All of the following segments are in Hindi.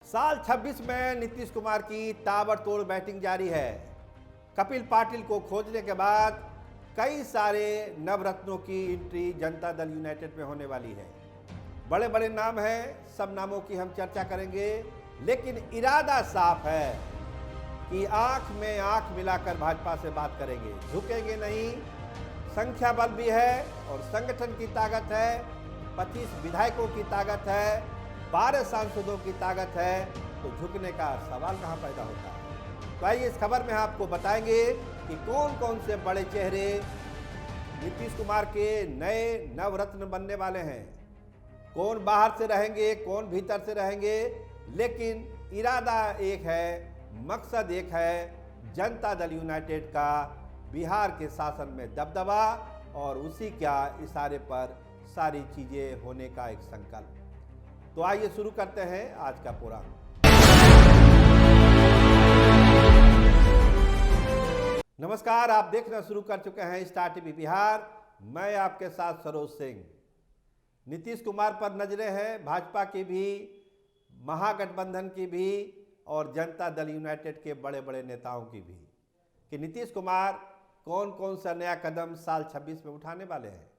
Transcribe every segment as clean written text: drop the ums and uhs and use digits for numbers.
साल 26 में नीतीश कुमार की ताबड़तोड़ बैटिंग जारी है। कपिल पाटिल को खोजने के बाद कई सारे नवरत्नों की एंट्री जनता दल यूनाइटेड में होने वाली है। बड़े बड़े नाम हैं, सब नामों की हम चर्चा करेंगे, लेकिन इरादा साफ है कि आंख में आंख मिलाकर भाजपा से बात करेंगे, झुकेंगे नहीं। संख्या बल भी है और संगठन की ताकत है, 25 विधायकों की ताकत है, 12 सांसदों की ताकत है, तो झुकने का सवाल कहां पैदा होता है। तो आइए इस खबर में आपको बताएंगे कि कौन कौन से बड़े चेहरे नीतीश कुमार के नए नवरत्न बनने वाले हैं, कौन बाहर से रहेंगे, कौन भीतर से रहेंगे, लेकिन इरादा एक है, मकसद एक है, जनता दल यूनाइटेड का बिहार के शासन में दबदबा और उसी क्या इशारे पर सारी चीजें होने का एक संकल्प। तो आइए शुरू करते हैं आज का प्रोग्राम। नमस्कार, आप देखना शुरू कर चुके हैं स्टार टीवी बिहार। मैं आपके साथ सरोज सिंह। नीतीश कुमार पर नजरें हैं, भाजपा की भी, महागठबंधन की भी और जनता दल यूनाइटेड के बड़े बड़े नेताओं की भी, कि नीतीश कुमार कौन कौन सा नया कदम साल 26 में उठाने वाले हैं।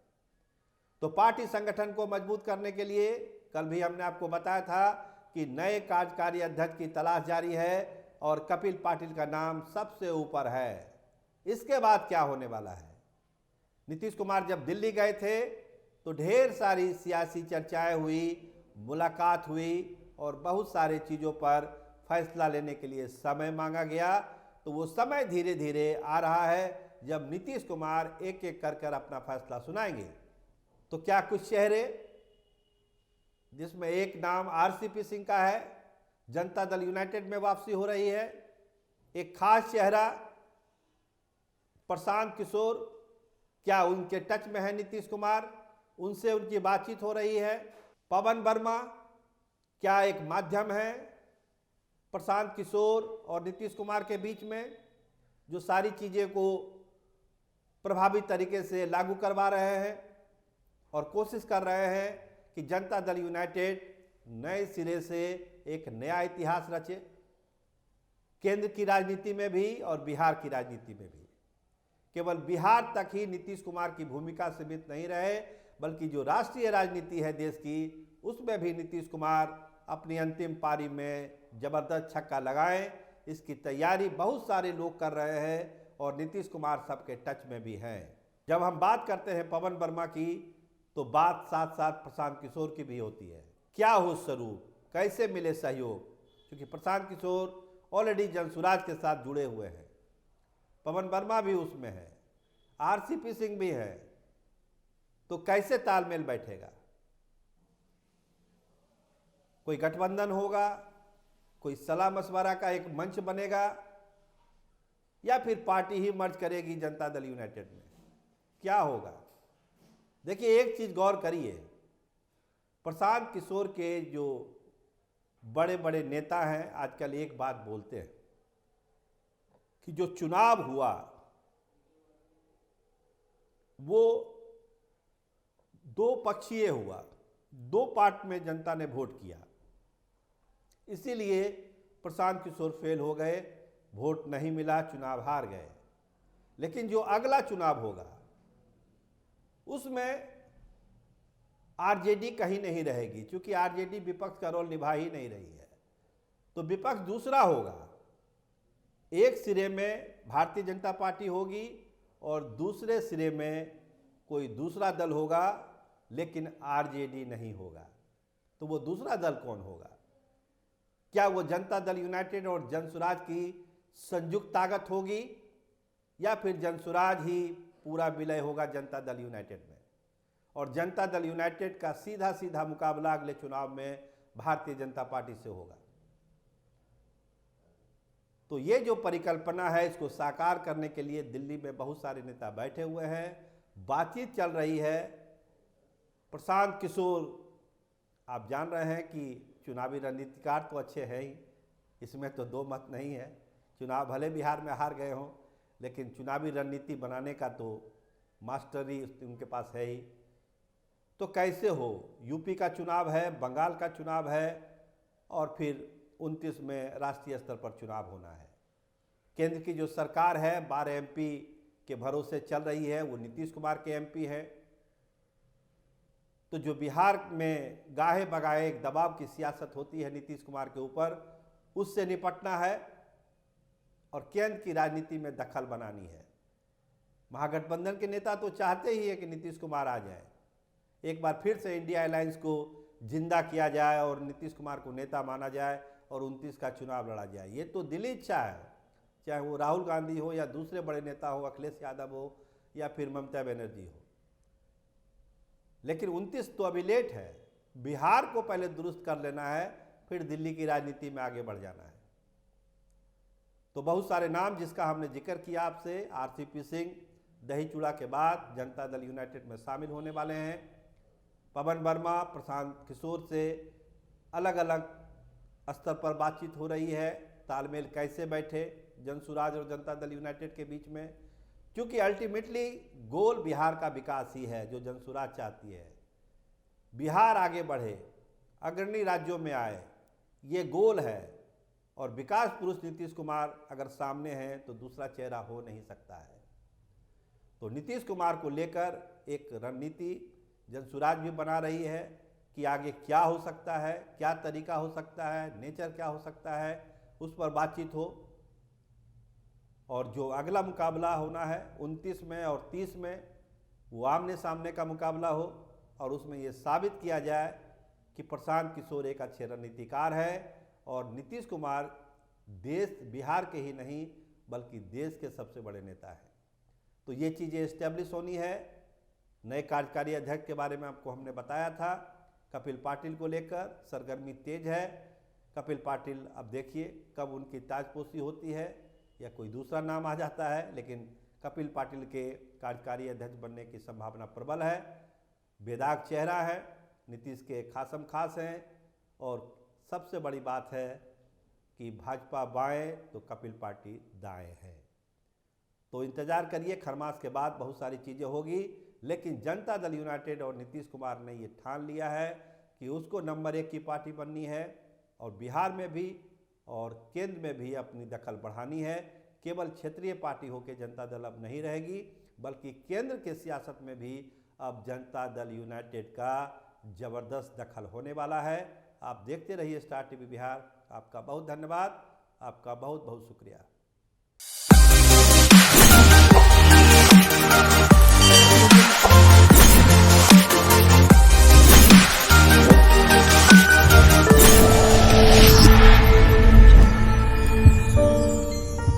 तो पार्टी संगठन को मजबूत करने के लिए कल भी हमने आपको बताया था कि नए कार्यकारी अध्यक्ष की तलाश जारी है और कपिल पाटिल का नाम सबसे ऊपर है। इसके बाद क्या होने वाला है? नीतीश कुमार जब दिल्ली गए थे तो ढेर सारी सियासी चर्चाएं हुई, मुलाकात हुई और बहुत सारी चीज़ों पर फैसला लेने के लिए समय मांगा गया। तो वो समय धीरे धीरे आ रहा है जब नीतीश कुमार एक एक कर अपना फैसला सुनाएंगे। तो क्या कुछ चेहरे, जिसमें एक नाम आरसीपी सिंह का है, जनता दल यूनाइटेड में वापसी हो रही है। एक खास चेहरा प्रशांत किशोर, क्या उनके टच में है नीतीश कुमार, उनसे उनकी बातचीत हो रही है। पवन वर्मा क्या एक माध्यम है प्रशांत किशोर और नीतीश कुमार के बीच में, जो सारी चीज़ें को प्रभावी तरीके से लागू करवा रहे हैं और कोशिश कर रहे हैं कि जनता दल यूनाइटेड नए सिरे से एक नया इतिहास रचे, केंद्र की राजनीति में भी और बिहार की राजनीति में भी। केवल बिहार तक ही नीतीश कुमार की भूमिका सीमित नहीं रहे, बल्कि जो राष्ट्रीय राजनीति है देश की, उसमें भी नीतीश कुमार अपनी अंतिम पारी में जबरदस्त छक्का लगाएं। इसकी तैयारी बहुत सारे लोग कर रहे हैं और नीतीश कुमार सबके टच में भी हैं। जब हम बात करते हैं पवन वर्मा की, तो बात साथ साथ प्रशांत किशोर की भी होती है। क्या हो स्वरूप, कैसे मिले सहयोग, क्योंकि प्रशांत किशोर ऑलरेडी जनसुराज के साथ जुड़े हुए हैं, पवन वर्मा भी उसमें है, आरसीपी सिंह भी है। तो कैसे तालमेल बैठेगा? कोई गठबंधन होगा, कोई सलाह मशवरा का एक मंच बनेगा, या फिर पार्टी ही मर्ज करेगी जनता दल यूनाइटेड में? क्या होगा? देखिए, एक चीज गौर करिए, प्रशांत किशोर के जो बड़े बड़े नेता हैं आजकल एक बात बोलते हैं कि जो चुनाव हुआ वो दो पक्षीय हुआ, दो पार्ट में जनता ने वोट किया, इसीलिए प्रशांत किशोर फेल हो गए, वोट नहीं मिला, चुनाव हार गए। लेकिन जो अगला चुनाव होगा उसमें आरजेडी कहीं नहीं रहेगी, क्योंकि आरजेडी विपक्ष का रोल निभा ही नहीं रही है। तो विपक्ष दूसरा होगा, एक सिरे में भारतीय जनता पार्टी होगी और दूसरे सिरे में कोई दूसरा दल होगा, लेकिन आरजेडी नहीं होगा। तो वो दूसरा दल कौन होगा? क्या वो जनता दल यूनाइटेड और जनसुराज की संयुक्त ताकत होगी, या फिर जनसुराज ही पूरा विलय होगा जनता दल यूनाइटेड में, और जनता दल यूनाइटेड का सीधा सीधा मुकाबला अगले चुनाव में भारतीय जनता पार्टी से होगा? तो ये जो परिकल्पना है, इसको साकार करने के लिए दिल्ली में बहुत सारे नेता बैठे हुए हैं, बातचीत चल रही है। प्रशांत किशोर, आप जान रहे हैं कि चुनावी रणनीतिकार तो अच्छे हैं ही, इसमें तो दो मत नहीं है। चुनाव भले बिहार में हार गए हों, लेकिन चुनावी रणनीति बनाने का तो मास्टरी उनके पास है ही। तो कैसे हो, यूपी का चुनाव है, बंगाल का चुनाव है, और फिर 29 में राष्ट्रीय स्तर पर चुनाव होना है। केंद्र की जो सरकार है 12 एमपी के भरोसे चल रही है, वो नीतीश कुमार के एमपी है। तो जो बिहार में गाहे बगाहे एक दबाव की सियासत होती है नीतीश कुमार के ऊपर, उससे निपटना है और केंद्र की राजनीति में दखल बनानी है। महागठबंधन के नेता तो चाहते ही है कि नीतीश कुमार आ जाए, एक बार फिर से इंडिया अलायंस को जिंदा किया जाए और नीतीश कुमार को नेता माना जाए और 29 का चुनाव लड़ा जाए। ये तो दिली इच्छा है, चाहे वो राहुल गांधी हो या दूसरे बड़े नेता हो, अखिलेश यादव हो या फिर ममता बनर्जी हो। लेकिन 29 तो अभी लेट है, बिहार को पहले दुरुस्त कर लेना है, फिर दिल्ली की राजनीति में आगे बढ़ जाना है। तो बहुत सारे नाम जिसका हमने जिक्र किया आपसे, आरसीपी सिंह दही चूड़ा के बाद जनता दल यूनाइटेड में शामिल होने वाले हैं। पवन वर्मा, प्रशांत किशोर से अलग अलग स्तर पर बातचीत हो रही है, तालमेल कैसे बैठे जनसुराज और जनता दल यूनाइटेड के बीच में, क्योंकि अल्टीमेटली गोल बिहार का विकास ही है जो जनसुराज चाहती है। बिहार आगे बढ़े, अग्रणी राज्यों में आए, ये गोल है। और विकास पुरुष नीतीश कुमार अगर सामने हैं तो दूसरा चेहरा हो नहीं सकता है। तो नीतीश कुमार को लेकर एक रणनीति जनसुराज भी बना रही है कि आगे क्या हो सकता है, क्या तरीका हो सकता है, नेचर क्या हो सकता है, उस पर बातचीत हो। और जो अगला मुकाबला होना है 29 में और 30 में, वो आमने सामने का मुकाबला हो और उसमें ये साबित किया जाए कि प्रशांत किशोर एक अच्छे रणनीतिकार है और नीतीश कुमार देश बिहार के ही नहीं बल्कि देश के सबसे बड़े नेता हैं। तो ये चीज़ें इस्टेब्लिश होनी है। नए कार्यकारी अध्यक्ष के बारे में आपको हमने बताया था, कपिल पाटिल को लेकर सरगर्मी तेज है। कपिल पाटिल अब देखिए कब उनकी ताजपोशी होती है या कोई दूसरा नाम आ जाता है, लेकिन कपिल पाटिल के कार्यकारी अध्यक्ष बनने की संभावना प्रबल है। बेदाग चेहरा है, नीतीश के खासम खास हैं और सबसे बड़ी बात है कि भाजपा बाएं तो कपिल पाटिल दाएं हैं। तो इंतजार करिए, खरमास के बाद बहुत सारी चीज़ें होगी, लेकिन जनता दल यूनाइटेड और नीतीश कुमार ने ये ठान लिया है कि उसको नंबर 1 की पार्टी बननी है और बिहार में भी और केंद्र में भी अपनी दखल बढ़ानी है। केवल क्षेत्रीय पार्टी होकर जनता दल अब नहीं रहेगी, बल्कि केंद्र के सियासत में भी अब जनता दल यूनाइटेड का ज़बरदस्त दखल होने वाला है। आप देखते रहिए स्टार टीवी बिहार। आपका बहुत धन्यवाद, आपका बहुत बहुत शुक्रिया।